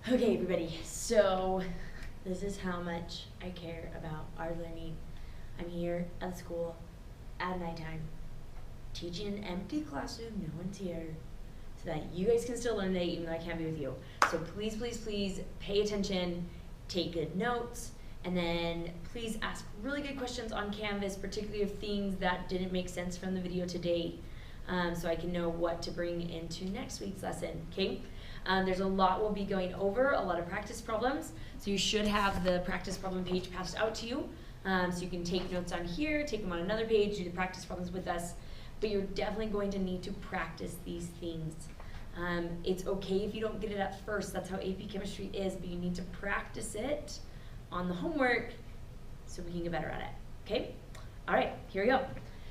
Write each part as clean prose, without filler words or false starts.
Okay, everybody, so this is how much I care about our learning. I'm here at school at nighttime, teaching an empty classroom, no one's here, so that you guys can still learn today even though I can't be with you. So please, please, please pay attention, take good notes, and then please ask really good questions on Canvas, particularly of things that didn't make sense from the video today, so I can know what to bring into next week's lesson, okay? There's a lot we'll be going over, a lot of practice problems, so you should have the practice problem page passed out to you, so you can take notes on here, take them on another page, do the practice problems with us, but you're definitely going to need to practice these things. It's okay if you don't get it at first, that's how AP Chemistry is, but you need to practice it on the homework so we can get better at it, okay? All right, here we go.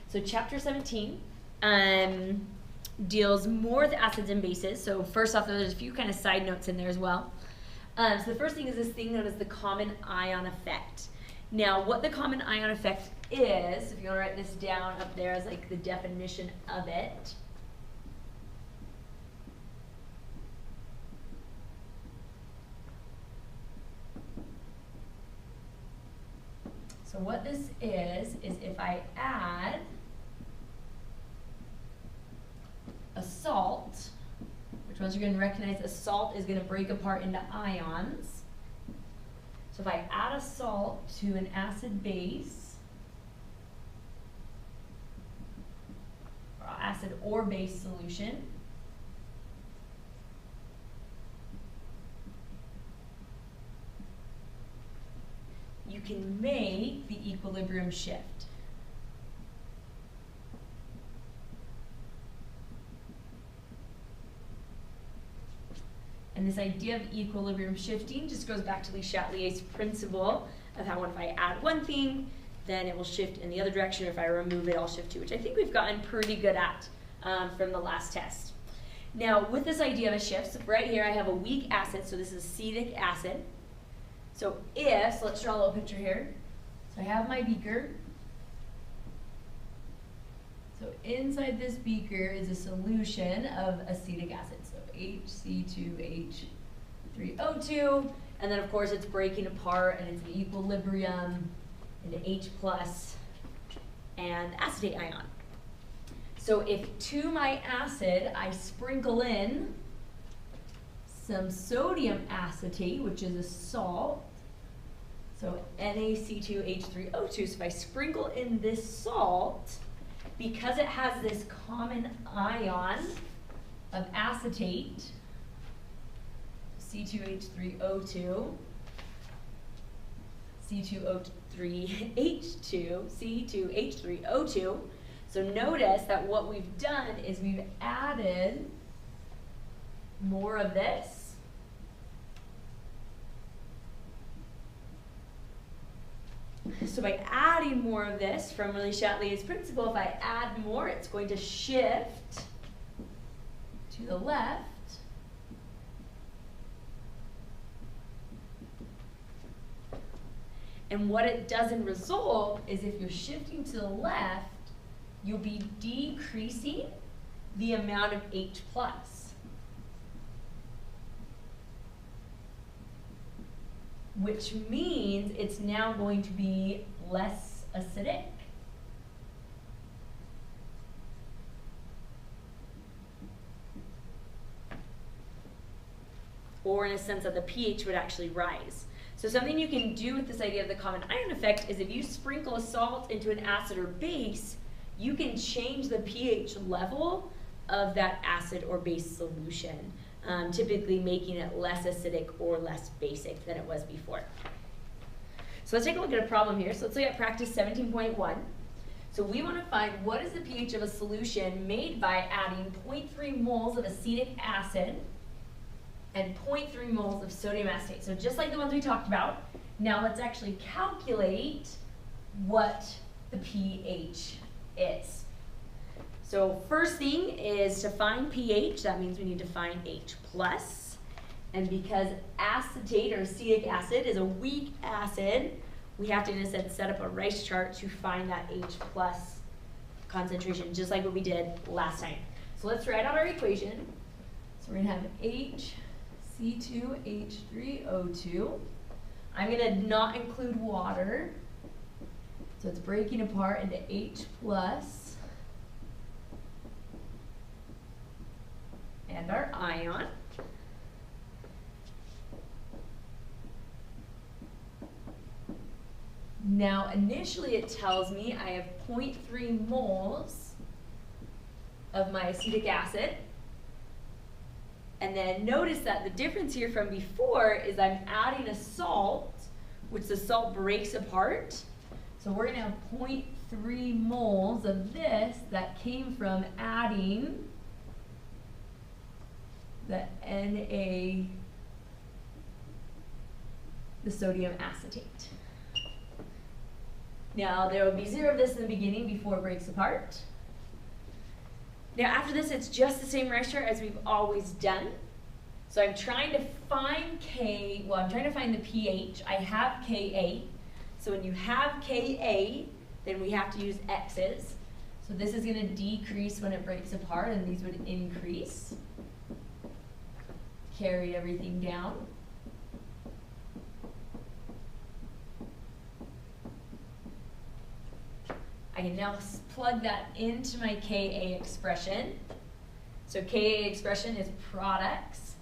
So chapter 17 deals more with acids and bases. So first off, there's a few kind of side notes in there as well. So the first thing is this thing known as the common ion effect. Now, what the common ion effect is, if you want to write this down up there as like the definition of it, so what this is if I add a salt, which once you're going to recognize a salt is going to break apart into ions. So if I add a salt to an acid base, or acid or base solution, you can make the equilibrium shift. And this idea of equilibrium shifting just goes back to Le Chatelier's principle of how if I add one thing, then it will shift in the other direction. If I remove it, I'll shift too, which I think we've gotten pretty good at from the last test. Now, with this idea of a shift, so right here I have a weak acid, so this is acetic acid. So let's draw a little picture here. So I have my beaker. So inside this beaker is a solution of acetic acid. So HC2H3O2, and then of course it's breaking apart and it's an equilibrium into H plus and acetate ion. So if to my acid I sprinkle in some sodium acetate, which is a salt, so NaC2H3O2, so if I sprinkle in this salt, because it has this common ion of acetate, C2H3O2, C2O3H2, C2H3O2. So notice that what we've done is we've added more of this. So by adding more of this from Le Chatelier's principle, if I add more, it's going to shift to the left. And what it does in result is if you're shifting to the left, you'll be decreasing the amount of H plus, which means it's now going to be less acidic. Or in a sense that the pH would actually rise. So something you can do with this idea of the common ion effect is if you sprinkle a salt into an acid or base, you can change the pH level of that acid or base solution, typically making it less acidic or less basic than it was before. So let's take a look at a problem here. So let's look at practice 17.1. So we want to find what is the pH of a solution made by adding 0.3 moles of acetic acid and 0.3 moles of sodium acetate. So just like the ones we talked about, now let's actually calculate what the pH is. So first thing is to find pH, that means we need to find H plus. And because acetate or acetic acid is a weak acid, we have to in a sense set up a rice chart to find that H plus concentration, just like what we did last time. So let's write out our equation. So we're gonna have C2H3O2. I'm going to not include water. So it's breaking apart into H plus and our ion. Now, initially it tells me I have 0.3 moles of my acetic acid. And then notice that the difference here from before is I'm adding a salt, which the salt breaks apart. So we're going to have 0.3 moles of this that came from adding the Na, the sodium acetate. Now, there will be 0 of this in the beginning before it breaks apart. Now, after this, it's just the same ratio as we've always done. So I'm trying to find I'm trying to find the pH. I have Ka. So when you have Ka, then we have to use X's. So this is going to decrease when it breaks apart, and these would increase. Carry everything down. I can now plug that into my Ka expression. So Ka expression is products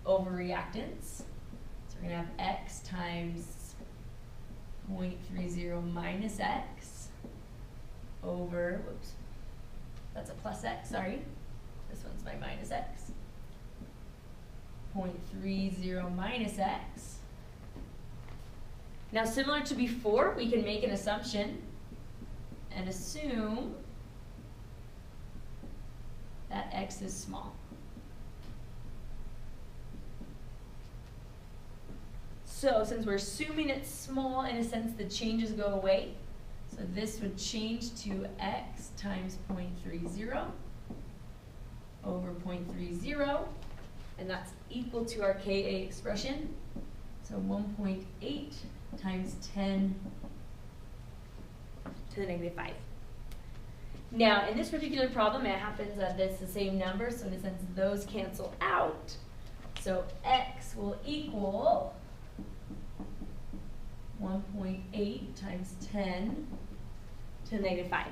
over reactants. So we're going to have X times 0.30 minus X over, whoops, that's a plus X, sorry. This one's my minus X. 0.30 minus X. Now, similar to before, we can make an assumption and assume that X is small. So since we're assuming it's small, in a sense, the changes go away. So this would change to X times 0.30 over 0.30, and that's equal to our Ka expression. So 1.8 times 10 to the negative 5. Now, in this particular problem, it happens that it's the same number, so in a sense, those cancel out. So X will equal 1.8 times 10 to the negative 5.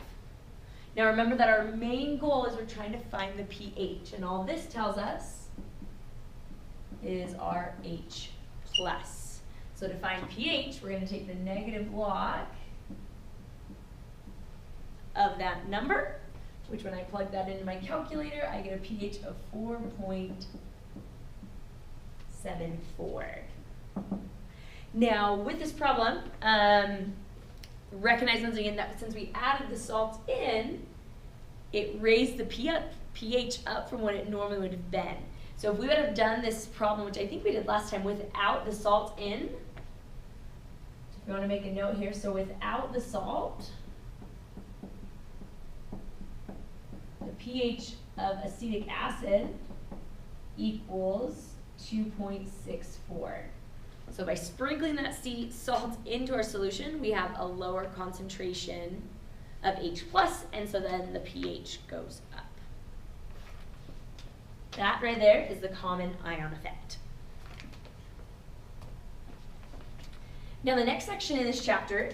Now, remember that our main goal is we're trying to find the pH, and all this tells us is our H plus. So to find pH, we're going to take the negative log of that number, which when I plug that into my calculator, I get a pH of 4.74. Now, with this problem, recognize once again that since we added the salt in, it raised the pH up from what it normally would have been. So if we would have done this problem, which I think we did last time, without the salt in, if you want to make a note here, so without the salt, the pH of acetic acid equals 2.64. So by sprinkling that salt into our solution, we have a lower concentration of H+, and so then the pH goes up. That right there is the common ion effect. Now the next section in this chapter,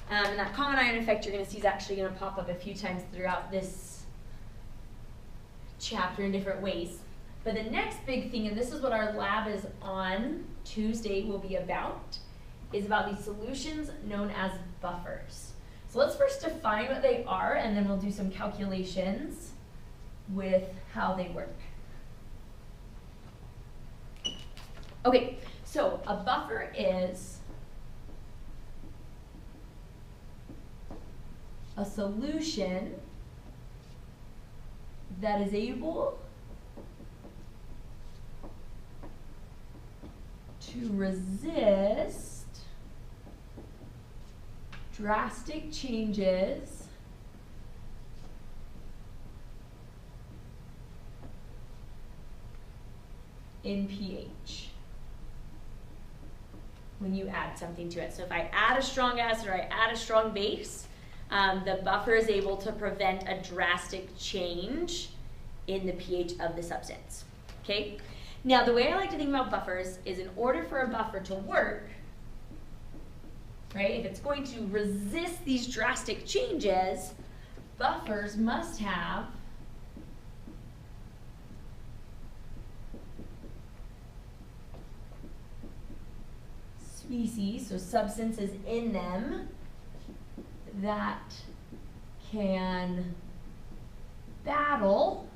and that common ion effect you're going to see is actually going to pop up a few times throughout this chapter in different ways. But the next big thing, and this is what our lab is on Tuesday will be about, is about these solutions known as buffers. So let's first define what they are, and then we'll do some calculations with how they work. Okay, so a buffer is a solution that is able to resist drastic changes in pH when you add something to it. So if I add a strong acid or I add a strong base, the buffer is able to prevent a drastic change in the pH of the substance. Okay? Now, the way I like to think about buffers is in order for a buffer to work, right, if it's going to resist these drastic changes, buffers must have species, so substances in them that can battle,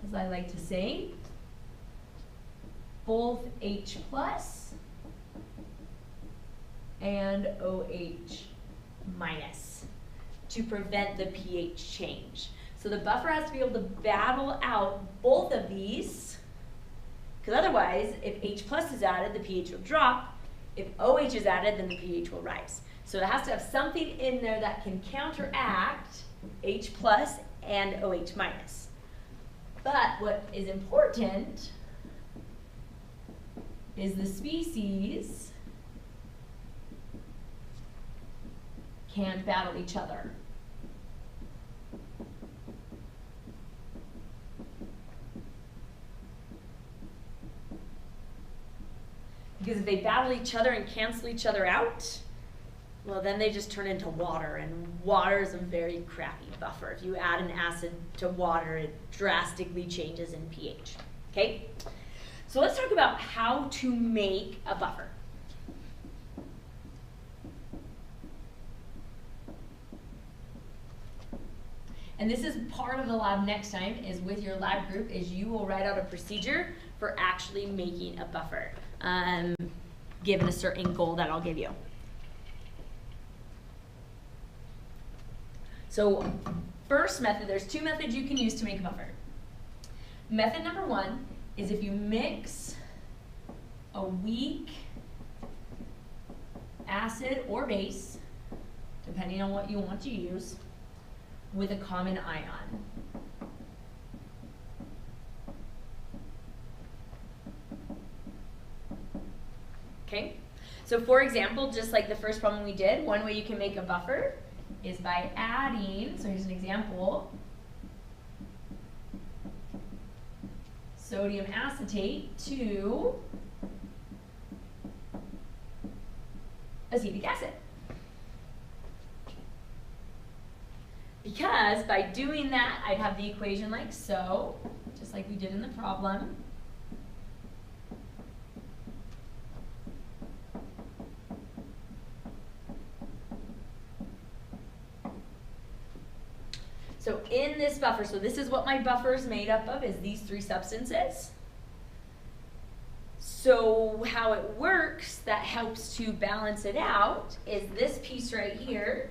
as I like to say, both H plus and OH minus to prevent the pH change. So the buffer has to be able to battle out both of these, because otherwise, if H plus is added, the pH will drop. If OH is added, then the pH will rise. So it has to have something in there that can counteract H plus and OH minus. But what is important is the species can't battle each other. Because if they battle each other and cancel each other out, well, then they just turn into water, and water is a very crappy buffer. If you add an acid to water, it drastically changes in pH, okay? So let's talk about how to make a buffer. And this is part of the lab next time, is with your lab group, is you will write out a procedure for actually making a buffer, given a certain goal that I'll give you. So first method, there's two methods you can use to make a buffer. Method number one is if you mix a weak acid or base, depending on what you want to use, with a common ion. Okay, so for example, just like the first problem we did, one way you can make a buffer is by adding, so here's an example, sodium acetate to acetic acid. Because by doing that, I'd have the equation like so, just like we did in the problem. So in this buffer, so this is what my buffer is made up of, is these three substances. So how it works that helps to balance it out is this piece right here,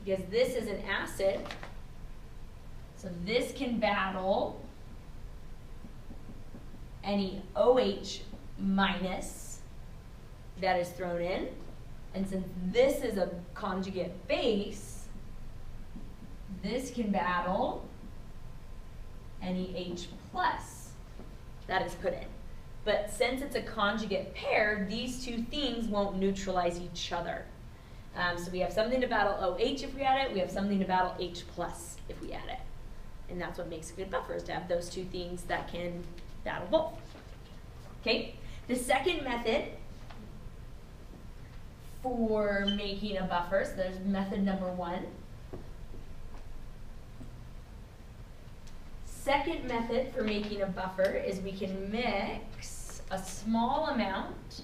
because this is an acid, so this can battle any OH minus that is thrown in, and since this is a conjugate base, this can battle any H plus that is put in. But since it's a conjugate pair, these two things won't neutralize each other. So we have something to battle OH if we add it, we have something to battle H plus if we add it. And that's what makes a good buffer, is to have those two things that can battle both. Okay, the second method for making a buffer, so there's method number one. Second method for making a buffer is we can mix a small amount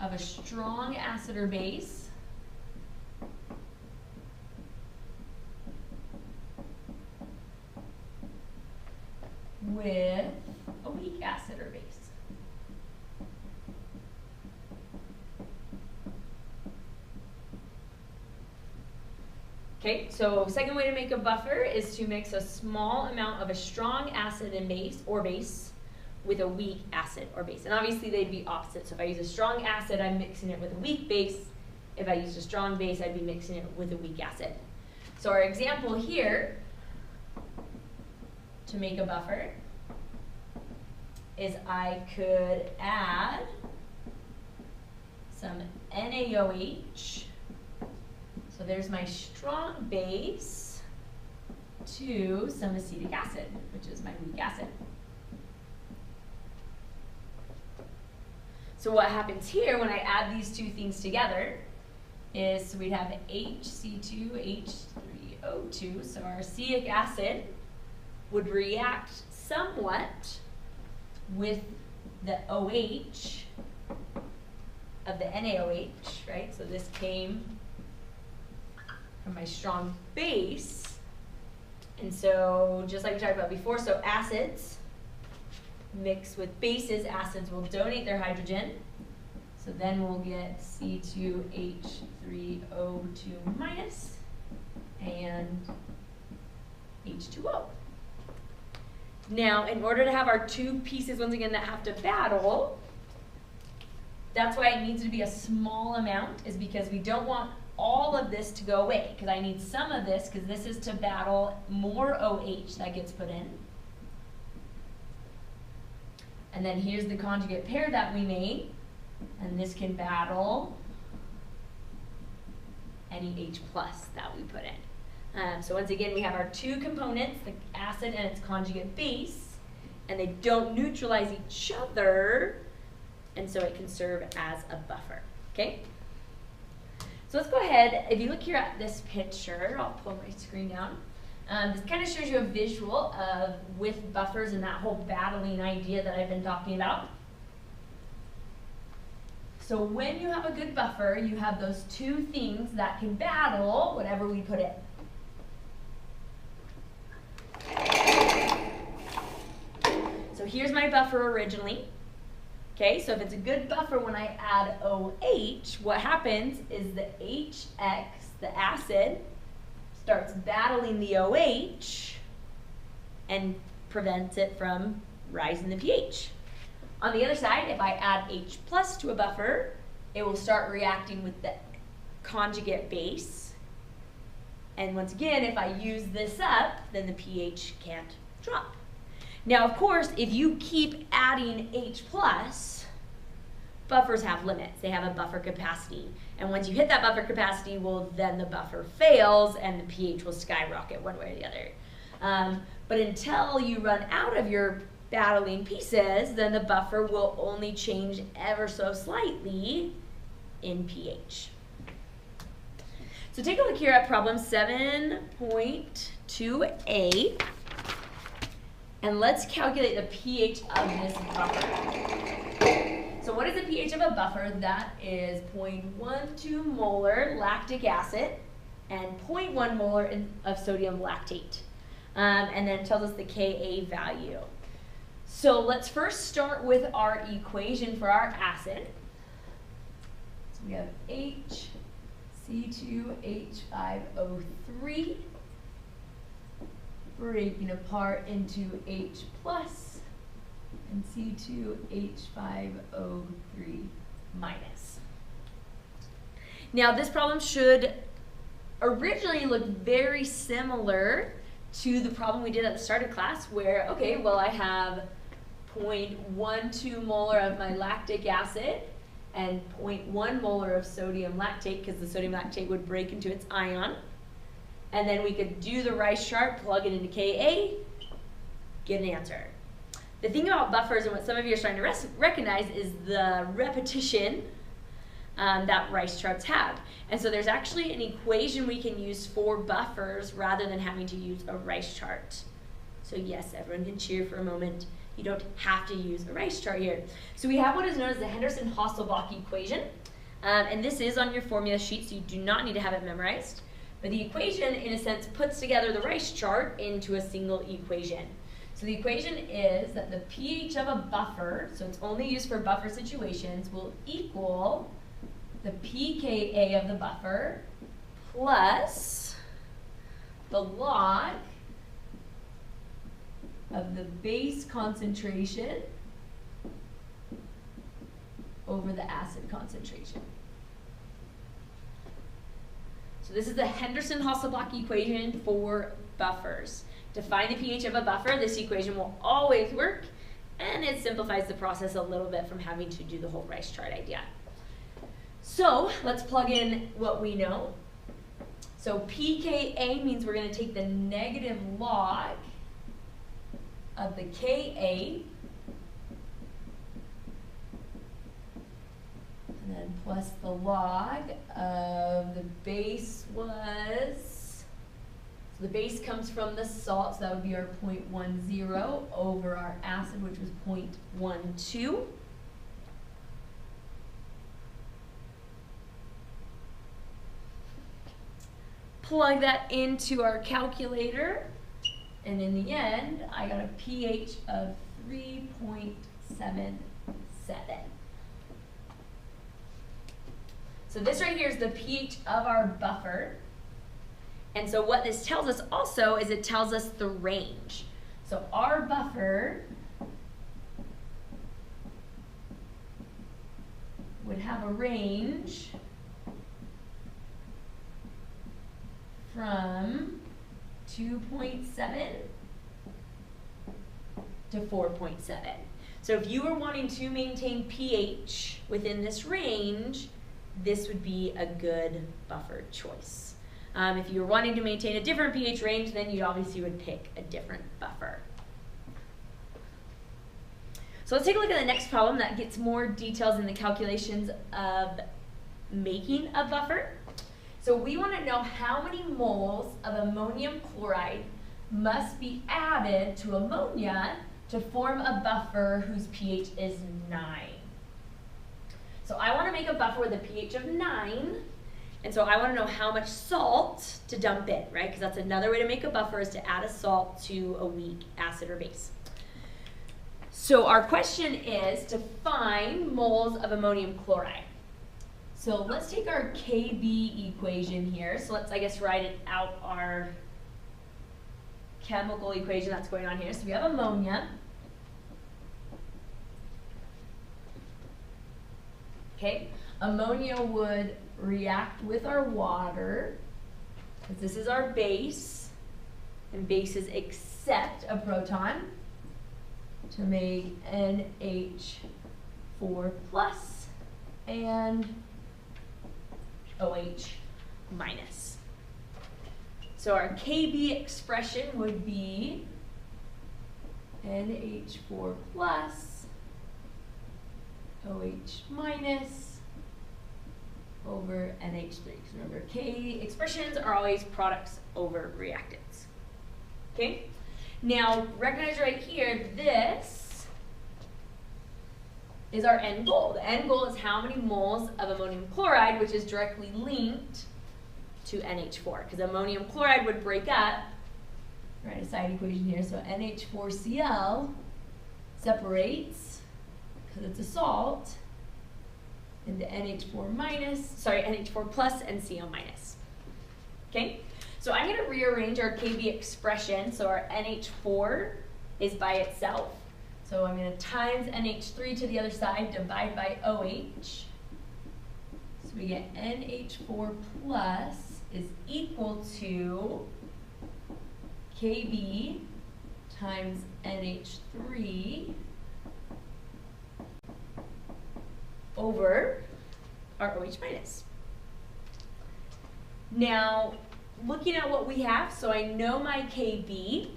of a strong acid or base with a weak acid or base. Okay, so second way to make a buffer is to mix a small amount of a strong acid and base or base with a weak acid or base. And obviously they'd be opposite. So if I use a strong acid, I'm mixing it with a weak base. If I use a strong base, I'd be mixing it with a weak acid. So our example here to make a buffer is I could add some NaOH, So there's my strong base to some acetic acid, which is my weak acid. So what happens here when I add these two things together is we'd have HC2H3O2. So our acetic acid would react somewhat with the OH of the NaOH, right? So this came from my strong base. And so just like we talked about before, so acids mix with bases, acids will donate their hydrogen. So then we'll get C2H3O2 minus and H2O. Now, in order to have our two pieces, once again, that have to battle, that's why it needs to be a small amount, is because we don't want all of this to go away, because I need some of this, because this is to battle more OH that gets put in. And then here's the conjugate pair that we made, and this can battle any H plus that we put in. So once again, we have our two components, the acid and its conjugate base, and they don't neutralize each other, and so it can serve as a buffer, okay? So let's go ahead, if you look here at this picture, I'll pull my screen down. This kind of shows you a visual of with buffers and that whole battling idea that I've been talking about. So when you have a good buffer, you have those two things that can battle whatever we put in. So here's my buffer originally. Okay, so if it's a good buffer, when I add OH, what happens is the HX, the acid, starts battling the OH and prevents it from rising the pH. On the other side, if I add H plus to a buffer, it will start reacting with the conjugate base. And once again, if I use this up, then the pH can't drop. Now, of course, if you keep adding H plus, buffers have limits. They have a buffer capacity. And once you hit that buffer capacity, well, then the buffer fails and the pH will skyrocket one way or the other. But until you run out of your battling pieces, then the buffer will only change ever so slightly in pH. So take a look here at problem 7.2a. And let's calculate the pH of this buffer. So what is the pH of a buffer? That is 0.12 molar lactic acid and 0.1 molar of sodium lactate. And then it tells us the Ka value. So let's first start with our equation for our acid. So we have HC2H5O3. Breaking apart into H plus and C2H5O3 minus. Now this problem should originally look very similar to the problem we did at the start of class where, okay, well I have 0.12 molar of my lactic acid and 0.1 molar of sodium lactate because the sodium lactate would break into its ion. And then we could do the rice chart, plug it into Ka, get an answer. The thing about buffers and what some of you are starting to recognize is the repetition that rice charts have. And so there's actually an equation we can use for buffers rather than having to use a rice chart. So yes, everyone can cheer for a moment. You don't have to use a rice chart here. So we have what is known as the Henderson-Hasselbalch equation. And this is on your formula sheet, so you do not need to have it memorized. But the equation, in a sense, puts together the rice chart into a single equation. So the equation is that the pH of a buffer, so it's only used for buffer situations, will equal the pKa of the buffer plus the log of the base concentration over the acid concentration. So this is the Henderson-Hasselbalch equation for buffers. To find the pH of a buffer, this equation will always work, and it simplifies the process a little bit from having to do the whole rice chart idea. So let's plug in what we know. So pKa means we're going to take the negative log of the Ka, and then plus the log of the base was, so the base comes from the salt, so that would be our 0.10 over our acid, which was 0.12. Plug that into our calculator, and in the end, I got a pH of 3.77. So this right here is the pH of our buffer. And so what this tells us also is it tells us the range. So our buffer would have a range from 2.7 to 4.7. So if you were wanting to maintain pH within this range, this would be a good buffer choice. If you were wanting to maintain a different pH range, then you obviously would pick a different buffer. So let's take a look at the next problem that gets more details in the calculations of making a buffer. So we want to know how many moles of ammonium chloride must be added to ammonia to form a buffer whose pH is 9. So I want to make a buffer with a pH of 9, and so I want to know how much salt to dump in, right? Because that's another way to make a buffer, is to add a salt to a weak acid or base. So our question is to find moles of ammonium chloride. So let's take our Kb equation here. So let's, I guess, write it out, our chemical equation that's going on here. So we have ammonia. Okay, ammonia would react with our water, because this is our base, and bases accept a proton to make NH4 plus and OH minus. So our Kb expression would be NH4 plus OH minus over NH3. Because remember, K expressions are always products over reactants. Okay? Now, recognize right here, this is our end goal. The end goal is how many moles of ammonium chloride, which is directly linked to NH4. Because ammonium chloride would break up, write a side equation here, so NH4Cl separates, because it's a salt, into NH4 plus and Cl minus. Okay? So I'm going to rearrange our Kb expression. So our NH4 is by itself. So I'm going to times NH3 to the other side, divide by OH. So we get NH4 plus is equal to Kb times NH3 over our OH minus. Now, looking at what we have, so I know my Kb,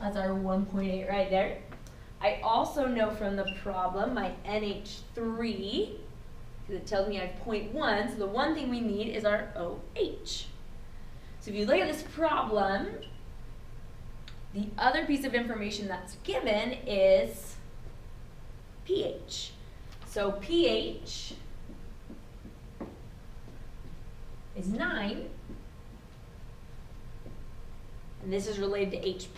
that's our 1.8 right there. I also know from the problem my NH3, because it tells me I have 0.1, so the one thing we need is our OH. So if you look at this problem, the other piece of information that's given is pH. So pH is 9, and this is related to H+,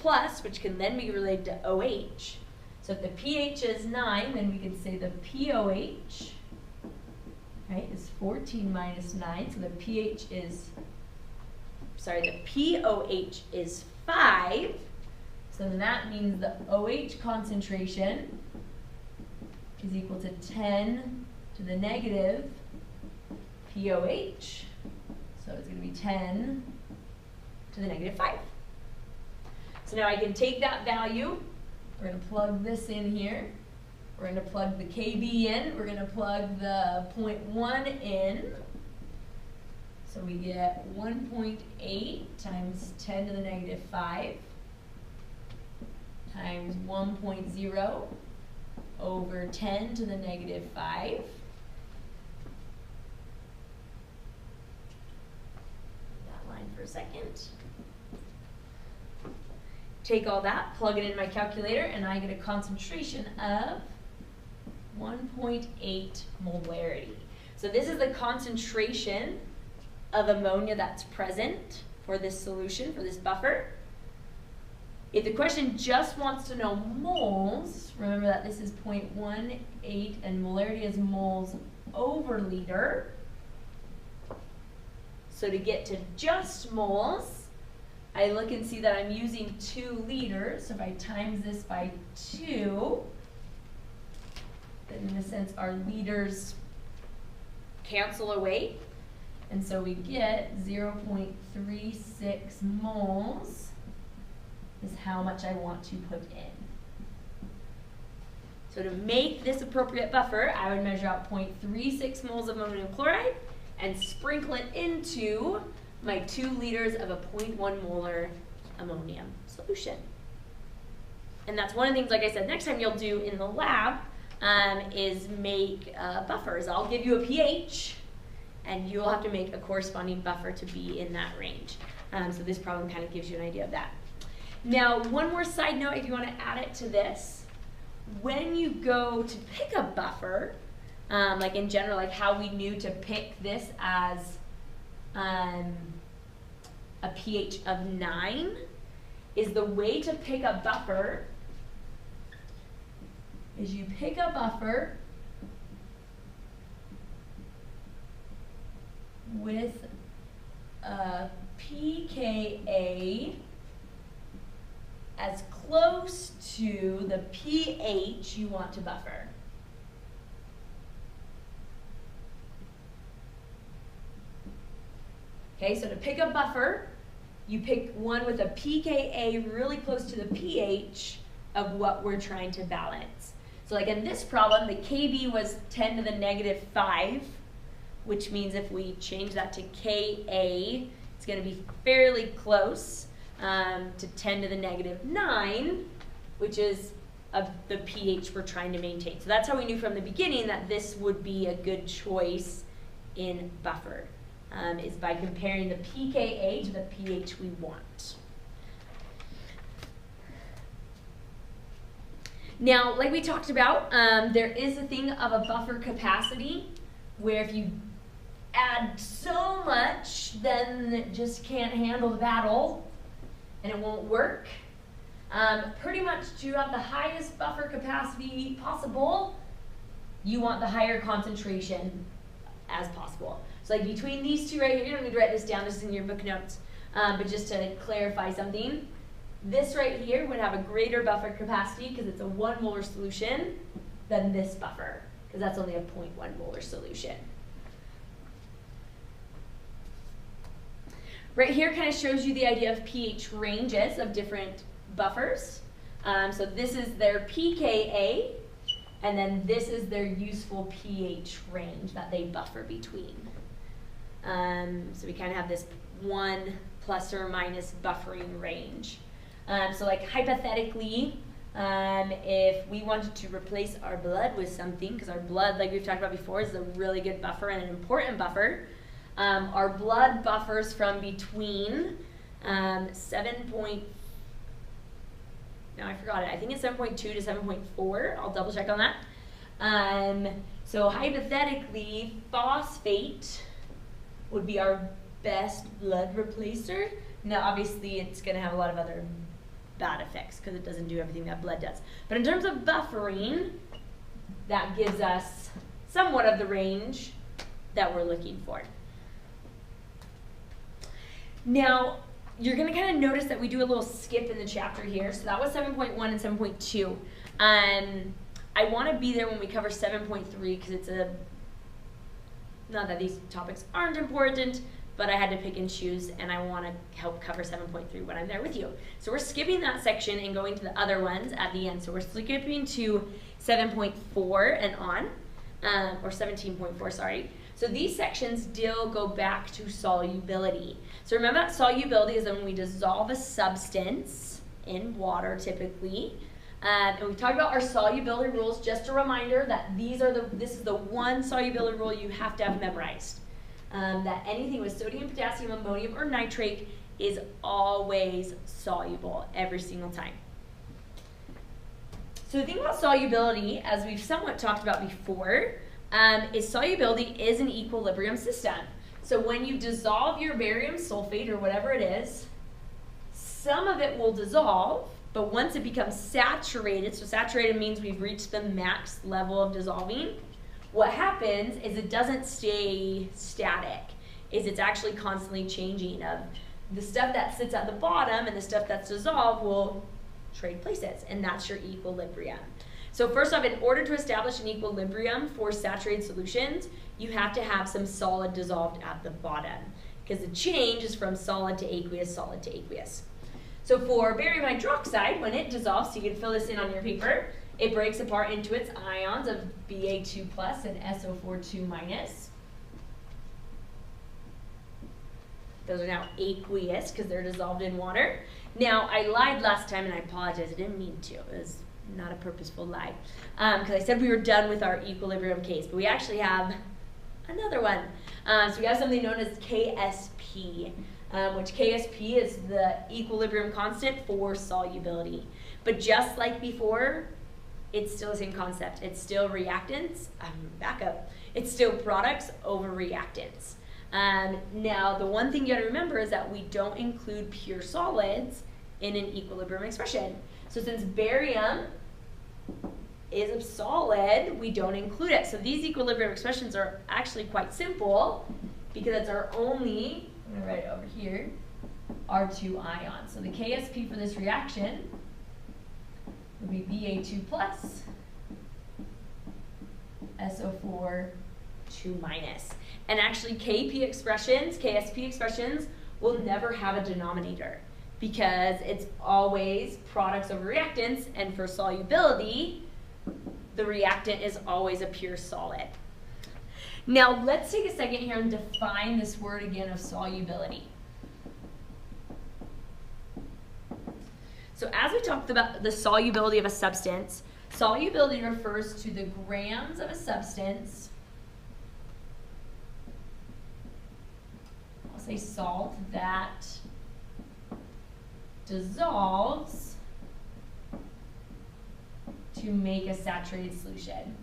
which can then be related to OH. So if the pH is 9, then we could say the POH, right, is 14 minus 9, so the pH is, the POH is 5, so then that means the OH concentration is equal to 10 to the negative POH. So it's going to be 10 to the negative 5. So now I can take that value. We're going to plug this in here. We're going to plug the Kb in. We're going to plug the 0.1 in. So we get 1.8 times 10 to the negative 5 times 1.0 over 10 to the negative 5. That line for a second. Take all that, plug it in my calculator, and I get a concentration of 1.8 molarity. So this is the concentration of ammonia that's present for this solution, for this buffer. If the question just wants to know moles, remember that this is 0.18 and molarity is moles over liter. So to get to just moles, I look and see that I'm using 2 liters. So if I times this by 2, then in a sense our liters cancel away. And so we get 0.36 moles is how much I want to put in. So to make this appropriate buffer, I would measure out 0.36 moles of ammonium chloride and sprinkle it into my 2 liters of a 0.1 molar ammonium solution. And that's one of the things, like I said, next time you'll do in the lab is make buffers. I'll give you a pH, and you'll have to make a corresponding buffer to be in that range. So this problem kind of gives you an idea of that. Now, one more side note, if you want to add it to this, when you go to pick a buffer, like in general, like how we knew to pick this as a pH of 9, is the way to pick a buffer is you pick a buffer with a pKa as close to the pH you want to buffer. Okay, so to pick a buffer, you pick one with a pKa really close to the pH of what we're trying to balance. So like in this problem, the Kb was 10 to the negative 5, which means if we change that to Ka, it's going to be fairly close to 10 to the negative 9, which is the pH we're trying to maintain. So that's how we knew from the beginning that this would be a good choice in buffer, is by comparing the pKa to the pH we want. Now, like we talked about, there is a thing of a buffer capacity where if you add so much, then it just can't handle the battle and it won't work. Pretty much to have the highest buffer capacity possible, you want the higher concentration as possible. So like between these two right here, you don't need to write this down, this is in your book notes, but just to clarify something, this right here would have a greater buffer capacity because it's a 1 molar solution than this buffer, because that's only a 0.1 molar solution. Right here kind of shows you the idea of pH ranges of different buffers. So this is their pKa, and then this is their useful pH range that they buffer between. So we kind of have this 1 plus or minus buffering range. So like hypothetically, if we wanted to replace our blood with something, because our blood, like we've talked about before, is a really good buffer and an important buffer. Our blood buffers from between 7.2 to 7.4. I'll double check on that. So hypothetically, phosphate would be our best blood replacer. Now obviously it's going to have a lot of other bad effects because it doesn't do everything that blood does. But in terms of buffering, that gives us somewhat of the range that we're looking for. Now, you're going to kind of notice that we do a little skip in the chapter here. So that was 7.1 and 7.2. I want to be there when we cover 7.3 because it's not that these topics aren't important, but I had to pick and choose, and I want to help cover 7.3 when I'm there with you. So we're skipping that section and going to the other ones at the end. So we're skipping to 7.4 and on, or 17.4, sorry. So these sections still go back to solubility. So remember that solubility is when we dissolve a substance in water typically. And we talked about our solubility rules. Just a reminder that this is the one solubility rule you have to have memorized. That anything with sodium, potassium, ammonium, or nitrate is always soluble every single time. So the thing about solubility, as we've somewhat talked about before, is solubility is an equilibrium system. So when you dissolve your barium sulfate or whatever it is, some of it will dissolve, but once it becomes saturated, so saturated means we've reached the max level of dissolving, what happens is it doesn't stay static, it's actually constantly changing. The stuff that sits at the bottom and the stuff that's dissolved will trade places, and that's your equilibrium. So first off, in order to establish an equilibrium for saturated solutions, you have to have some solid dissolved at the bottom, because the change is from solid to aqueous, solid to aqueous. So for barium hydroxide, when it dissolves, so you can fill this in on your paper, it breaks apart into its ions of Ba2+ and SO4 2-. Those are now aqueous because they're dissolved in water. Now, I lied last time, and I apologize. I didn't mean to. It was not a purposeful lie. Because I said we were done with our equilibrium case, but we actually have another one. So we have something known as KSP, which KSP is the equilibrium constant for solubility. But just like before, it's still the same concept. It's still reactants, it's still products over reactants. Now, the one thing you gotta remember is that we don't include pure solids in an equilibrium expression. So since barium is a solid, we don't include it. So these equilibrium expressions are actually quite simple because it's our only, I'm gonna write it over here, R2 ion. So the KSP for this reaction would be Ba2+, SO4 2-. And actually KSP expressions will never have a denominator because it's always products over reactants, and for solubility, the reactant is always a pure solid. Now let's take a second here and define this word again of solubility. So as we talked about the solubility of a substance, solubility refers to the grams of a substance, I'll say salt, that dissolves to make a saturated solution.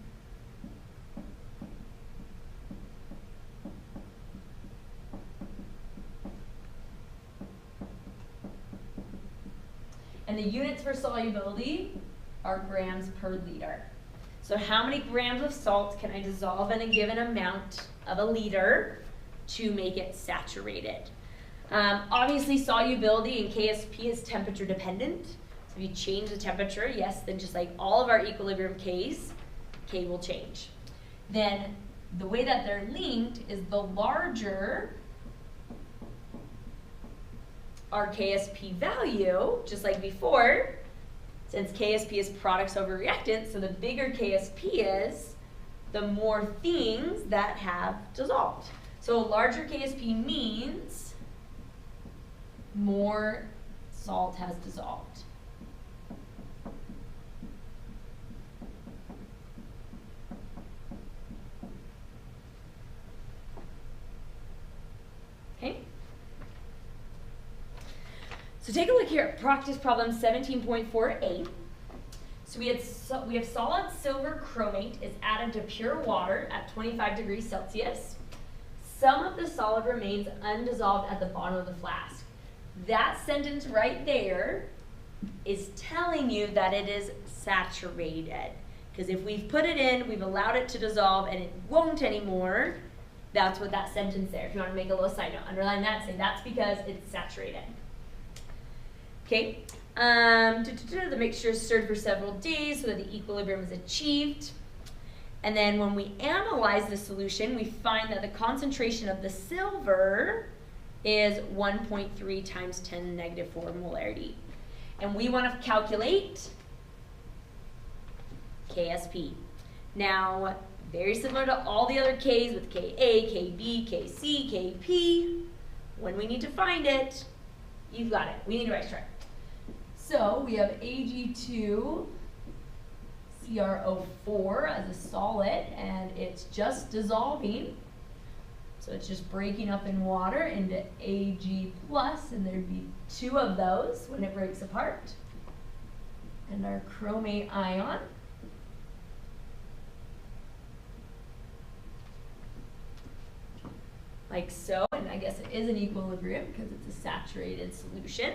And the units for solubility are grams per liter. So how many grams of salt can I dissolve in a given amount of a liter to make it saturated? Obviously, solubility in KSP is temperature dependent. So if you change the temperature, yes, then just like all of our equilibrium Ks, K will change. Then the way that they're linked is the larger our KSP value, just like before, since KSP is products over reactants, so the bigger KSP is, the more things that have dissolved. So a larger KSP means more salt has dissolved. Okay? So take a look here at practice problem 17.4a. So we have solid silver chromate is added to pure water at 25 degrees Celsius. Some of the solid remains undissolved at the bottom of the flask. That sentence right there is telling you that it is saturated. Because if we've put it in, we've allowed it to dissolve, and it won't anymore, that's what that sentence there. If you want to make a little side note, underline that and say that's because it's saturated. Okay, the mixture is stirred for several days so that the equilibrium is achieved. And then when we analyze the solution, we find that the concentration of the silver is 1.3 times 10 to the -4 molarity. And we want to calculate KSP. Now, Very similar to all the other K's with Ka, Kb, Kc, Kp. When we need to find it, you've got it. We need a rice chart. So we have Ag2 CrO4 as a solid, and it's just dissolving. So it's just breaking up in water into Ag+, and there'd be 2 of those when it breaks apart. And our chromate ion. Like so, and I guess it is an equilibrium because it's a saturated solution.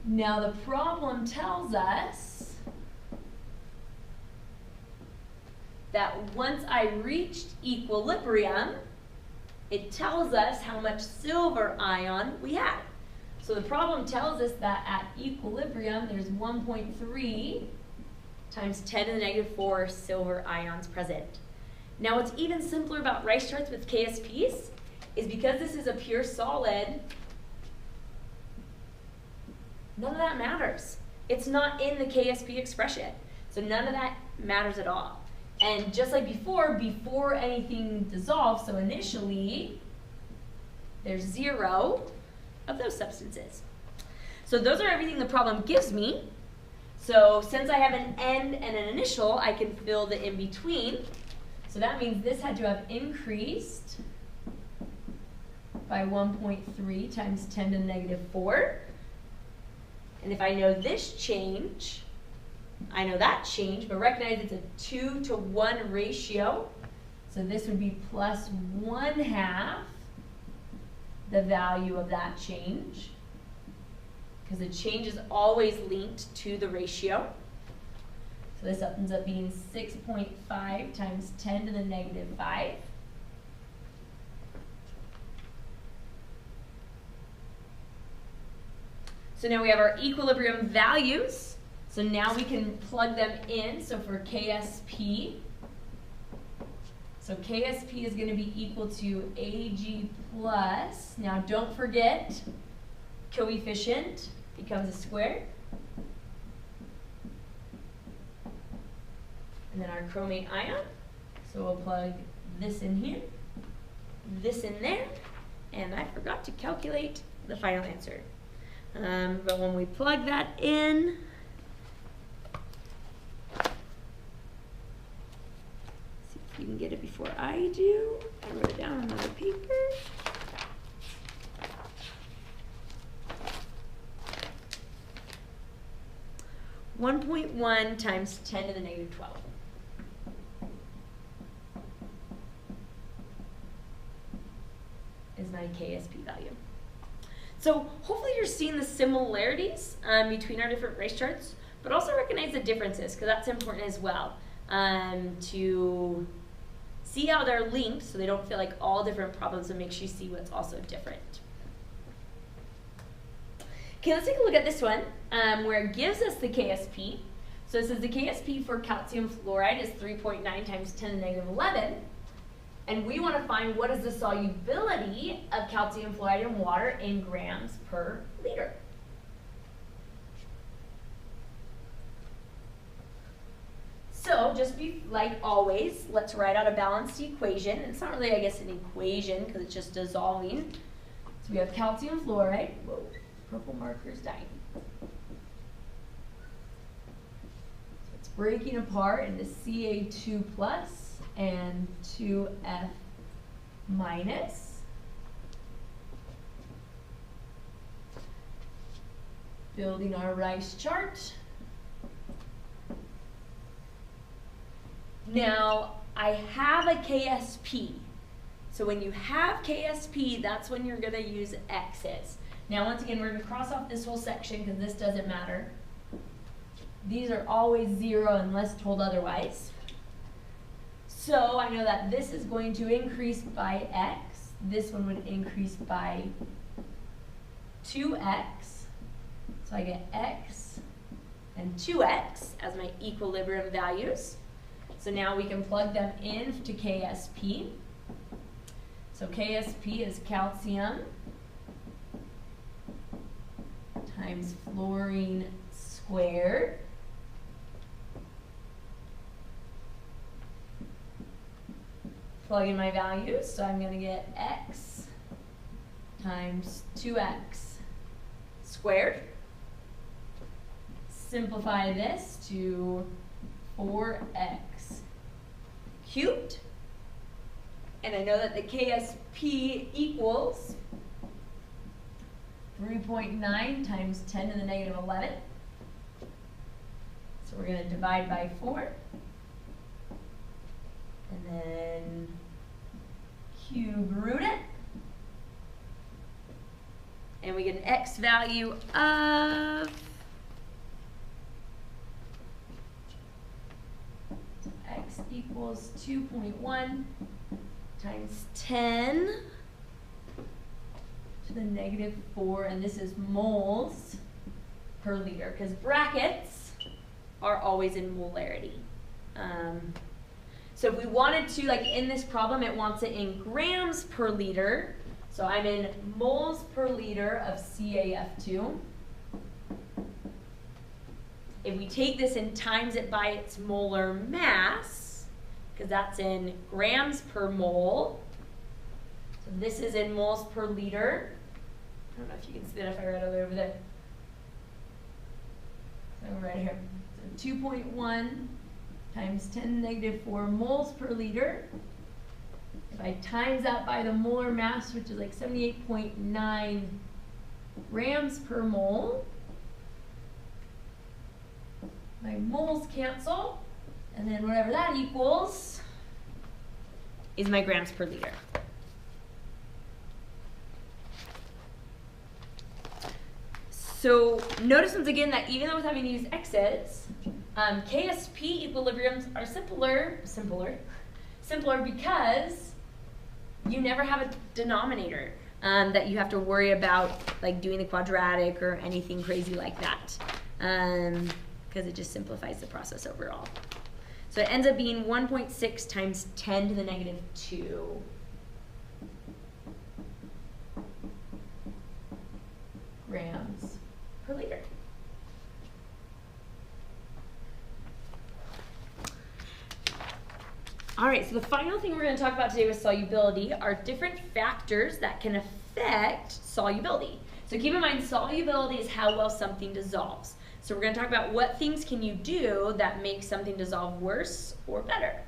Now the problem tells us that once I reached equilibrium, it tells us how much silver ion we had. So the problem tells us that at equilibrium, there's 1.3 times 10 to the negative 4 silver ions present. Now what's even simpler about rice charts with KSPs is because this is a pure solid, none of that matters. It's not in the KSP expression. So none of that matters at all. And just like before anything dissolves, so initially, there's 0 of those substances. So those are everything the problem gives me. So since I have an end and an initial, I can fill the in-between. So that means this had to have increased by 1.3 times 10 to the negative 4. And if I know this change, I know that change, but recognize it's a 2 to 1 ratio. So this would be plus 1/2 the value of that change, because the change is always linked to the ratio. So this ends up being 6.5 times 10 to the negative 5. So now we have our equilibrium values. So now we can plug them in. So for KSP, so KSP is going to be equal to Ag plus, now don't forget, coefficient becomes a square. And then our chromate ion. So we'll plug this in here, this in there, and I forgot to calculate the final answer. But when we plug that in, see if you can get it before I do. I wrote it down on another paper. (1.1 times 10 to the negative 12). Is my KSP value. So hopefully you're seeing the similarities between our different race charts, but also recognize the differences, because that's important as well, to see how they're linked so they don't feel like all different problems, and make sure you see what's also different. Okay, let's take a look at this one where it gives us the KSP. So it says the KSP for calcium fluoride is 3.9 times 10 to the negative 11. And we want to find what is the solubility of calcium fluoride in water in grams per liter. So just be like always, let's write out a balanced equation. It's not really, I guess, an equation because it's just dissolving. So we have calcium fluoride. Whoa, purple marker's dying. So it's breaking apart into Ca2 plus and 2F minus. Building our rice chart. Now, I have a KSP. So when you have KSP, that's when you're going to use X's. Now, once again, we're going to cross off this whole section because this doesn't matter. These are always 0 unless told otherwise. So I know that this is going to increase by X. This one would increase by 2X. So I get X and 2X as my equilibrium values. So now we can plug them in to KSP. So KSP is calcium times fluorine squared plug in my values. So I'm going to get x times 2x squared. Simplify this to 4x cubed. And I know that the KSP equals 3.9 times 10 to the negative 11. So we're going to divide by 4. And then cube root it. And we get an x value of x equals 2.1 times 10 to the negative 4, and this is moles per liter, because brackets are always in molarity. So if we wanted to, like in this problem, it wants it in grams per liter. So I'm in moles per liter of CaF2. If we take this and times it by its molar mass, because that's in grams per mole, so this is in moles per liter. I don't know if you can see that if I write it over there. So right here. So 2.1 times 10 to the negative 4 moles per liter. If I times that by the molar mass, which is like 78.9 grams per mole, my moles cancel, and then whatever that equals is my grams per liter. So notice once again that even though I was having to use x's, KSP equilibriums are simpler because you never have a denominator that you have to worry about, like doing the quadratic or anything crazy like that, because it just simplifies the process overall. So it ends up being 1.6 times 10 to the negative 2. Grams per liter. All right, so the final thing we're going to talk about today with solubility are different factors that can affect solubility. So keep in mind, solubility is how well something dissolves. So we're going to talk about what things can you do that make something dissolve worse or better.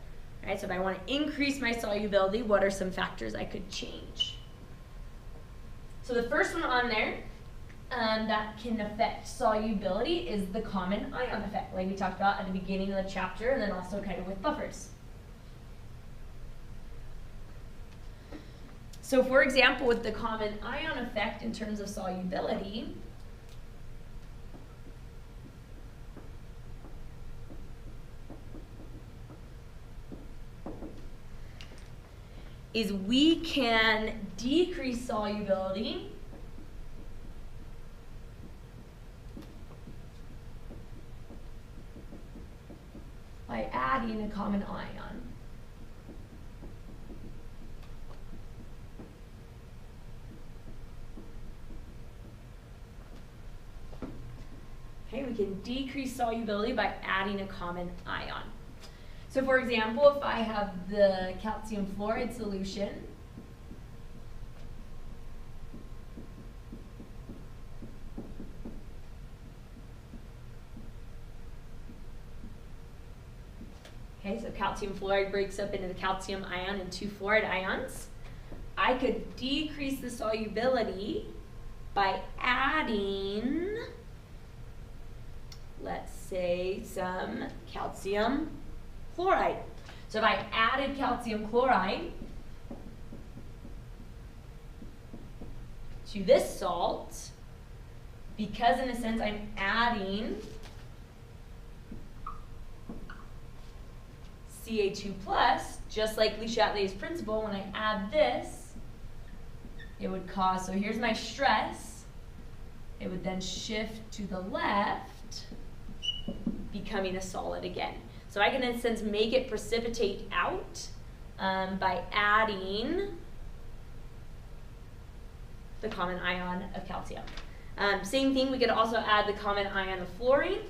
All right, so if I want to increase my solubility, what are some factors I could change? So the first one on there that can affect solubility is the common ion effect, like we talked about at the beginning of the chapter, and then also kind of with buffers. So for example, with the common ion effect in terms of solubility, is we can decrease solubility by adding a common ion. Okay, we can decrease solubility by adding a common ion. So for example, if I have the calcium fluoride solution, okay, so calcium fluoride breaks up into the calcium ion and 2 fluoride ions. I could decrease the solubility by adding, let's say, some calcium chloride. So if I added calcium chloride to this salt, because in a sense I'm adding Ca2+, just like Le Chatelier's principle, when I add this, it would cause, so here's my stress, it would then shift to the left, becoming a solid again. So I can, in a sense, make it precipitate out by adding the common ion of calcium. Same thing, we could also add the common ion of fluorine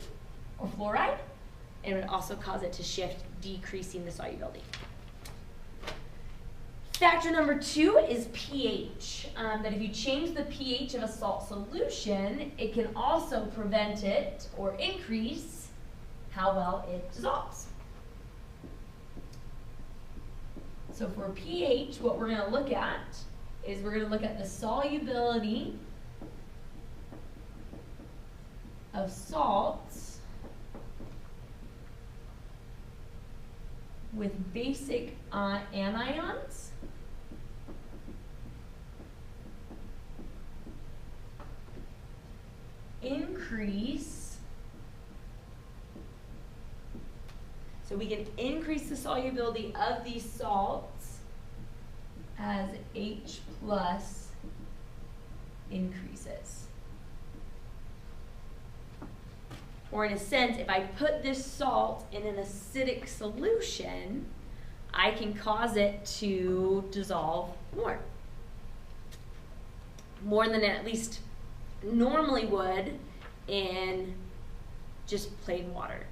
or fluoride, and it would also cause it to shift, decreasing the solubility. Factor number 2 is pH. That if you change the pH of a salt solution, it can also prevent it or increase how well it dissolves. So for pH, what we're going to look at is we're going to look at the solubility of salts with basic anions increase. So we can increase the solubility of these salts as H plus increases. Or in a sense, if I put this salt in an acidic solution, I can cause it to dissolve more. More than it at least normally would in just plain water.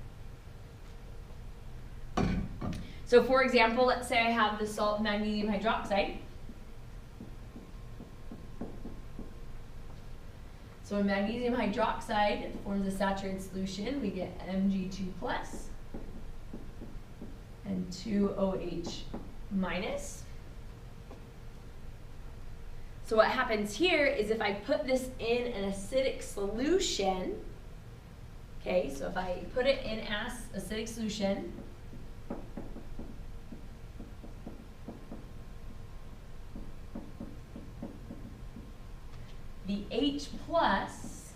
So for example, let's say I have the salt magnesium hydroxide. So in magnesium hydroxide, it forms a saturated solution. We get Mg2 plus and 2OH minus. So what happens here is if I put this in an acidic solution, okay, so if I put it in as acidic solution, the H plus,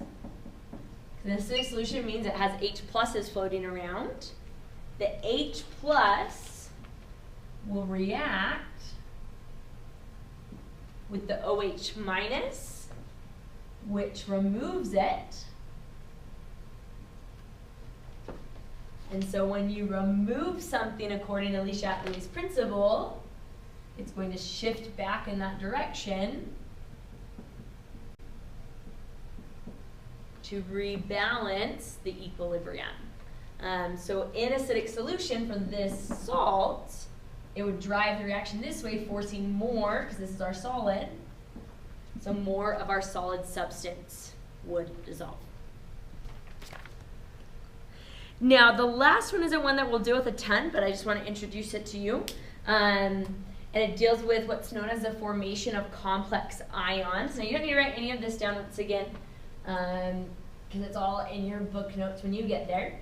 the acidic solution means it has H pluses floating around. The H plus will react with the OH minus, which removes it. And so when you remove something according to Le Chatelier's principle, it's going to shift back in that direction to rebalance the equilibrium. So in acidic solution for this salt, it would drive the reaction this way, forcing more, because this is our solid, so more of our solid substance would dissolve. Now the last one isn't one that we'll deal with a ton, but I just want to introduce it to you. And it deals with what's known as the formation of complex ions. Now you don't need to write any of this down once again, because it's all in your book notes when you get there.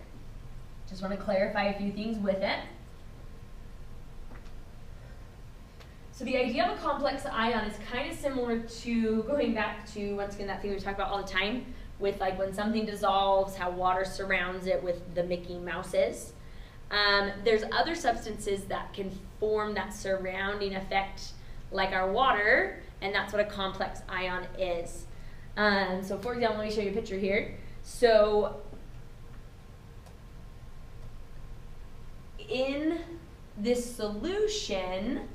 Just want to clarify a few things with it. So the idea of a complex ion is kind of similar to, going back to, once again, that thing we talk about all the time, with like when something dissolves, how water surrounds it with the Mickey Mouses. There's other substances that can form that surrounding effect like our water, and that's what a complex ion is. So for example, let me show you a picture here. So in this solution,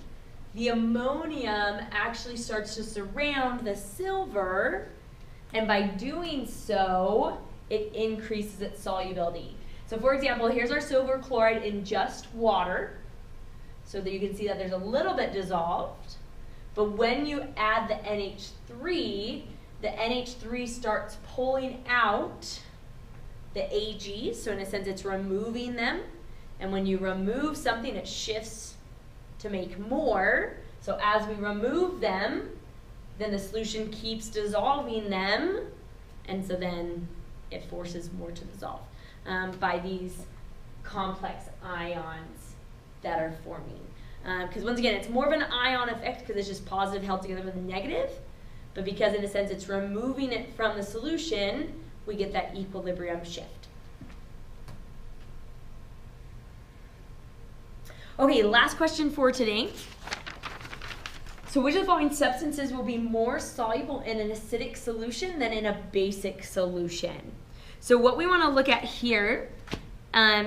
the ammonium actually starts to surround the silver, and by doing so, it increases its solubility. So for example, here's our silver chloride in just water, so that you can see that there's a little bit dissolved, but when you add the NH3 starts pulling out the AGs, so in a sense it's removing them, and when you remove something it shifts to make more. So as we remove them, then the solution keeps dissolving them, and so then it forces more to dissolve by these complex ions that are forming. Because once again, it's more of an ion effect because it's just positive held together with a negative, but because in a sense it's removing it from the solution, we get that equilibrium shift. Okay, last question for today. So which of the following substances will be more soluble in an acidic solution than in a basic solution? So what we want to look at here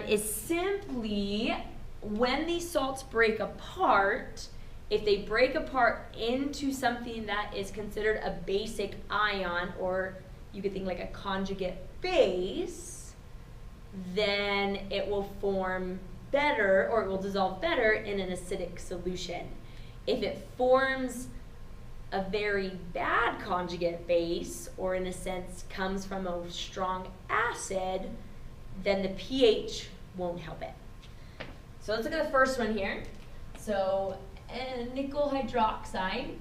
is simply when these salts break apart, if they break apart into something that is considered a basic ion, or you could think like a conjugate base, then it will form better, or it will dissolve better in an acidic solution. If it forms a very bad conjugate base, or in a sense comes from a strong acid, then the pH won't help it. So let's look at the first one here. So nickel hydroxide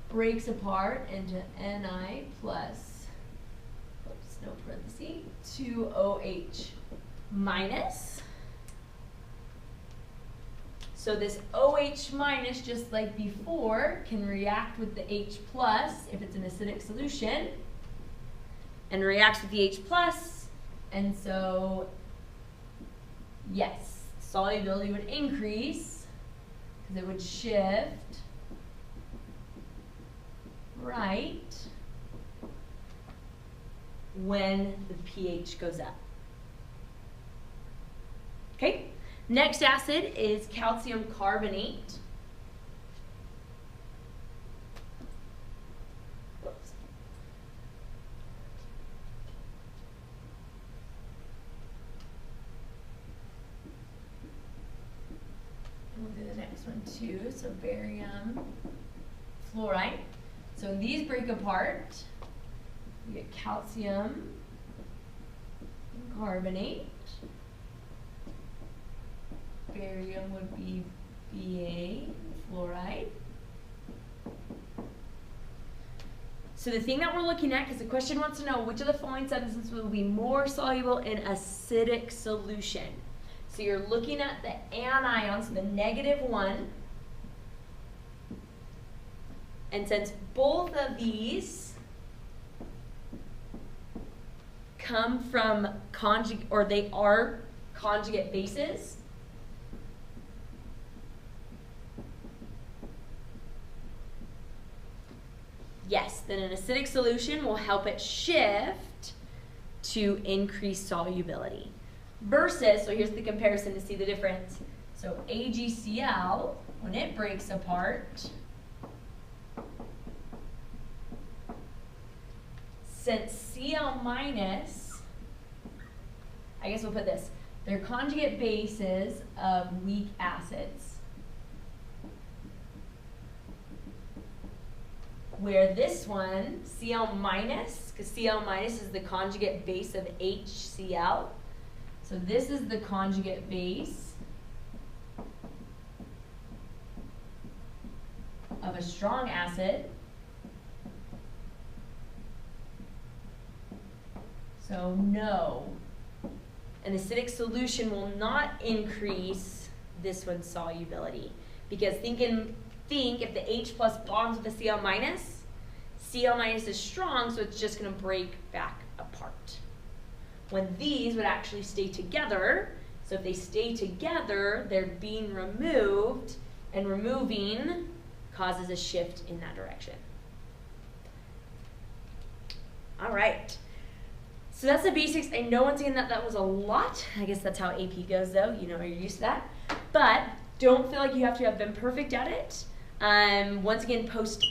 breaks apart into Ni plus, oops, no parenthesis, 2OH minus. So this OH minus, just like before, can react with the H plus if it's an acidic solution, and reacts with the H plus, and so yes, solubility would increase because it would shift right when the pH goes up. Okay? Next acid is calcium carbonate. Whoops. And we'll do the next one too. So barium fluoride. So these break apart. We get calcium carbonate. Barium would be Ba fluoride. So the thing that we're looking at, because the question wants to know which of the following substances will be more soluble in acidic solution. So you're looking at the anion, so the -1. And since both of these come from conjugate, or they are conjugate bases, yes, then an acidic solution will help it shift to increase solubility. Versus, so here's the comparison to see the difference. So AgCl, when it breaks apart, since Cl minus, I guess we'll put this, they're conjugate bases of weak acids. Where this one, Cl minus, because Cl minus is the conjugate base of HCl. So this is the conjugate base of a strong acid. So no, an acidic solution will not increase this one's solubility, because think if the H plus bonds with the Cl minus is strong, so it's just going to break back apart. When these would actually stay together, so if they stay together, they're being removed, and removing causes a shift in that direction. All right. So that's the basics. I know once again that was a lot. I guess that's how AP goes though. You know, you're used to that. But don't feel like you have to have been perfect at it. Once again, post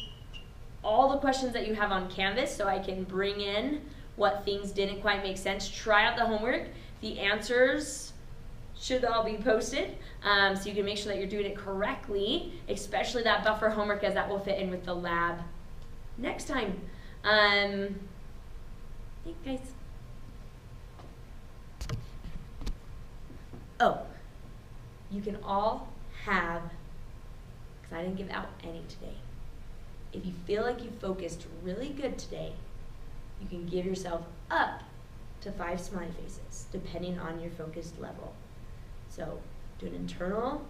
all the questions that you have on Canvas so I can bring in what things didn't quite make sense. Try out the homework. The answers should all be posted, so you can make sure that you're doing it correctly, especially that buffer homework, as that will fit in with the lab next time. Thanks, guys. Oh, you can all have, because I didn't give out any today. If you feel like you focused really good today, you can give yourself up to 5 smiley faces, depending on your focused level. So do an internal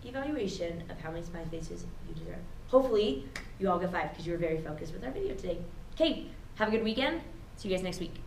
evaluation of how many smiley faces you deserve. Hopefully, you all get 5 because you were very focused with our video today. Okay, have a good weekend. See you guys next week.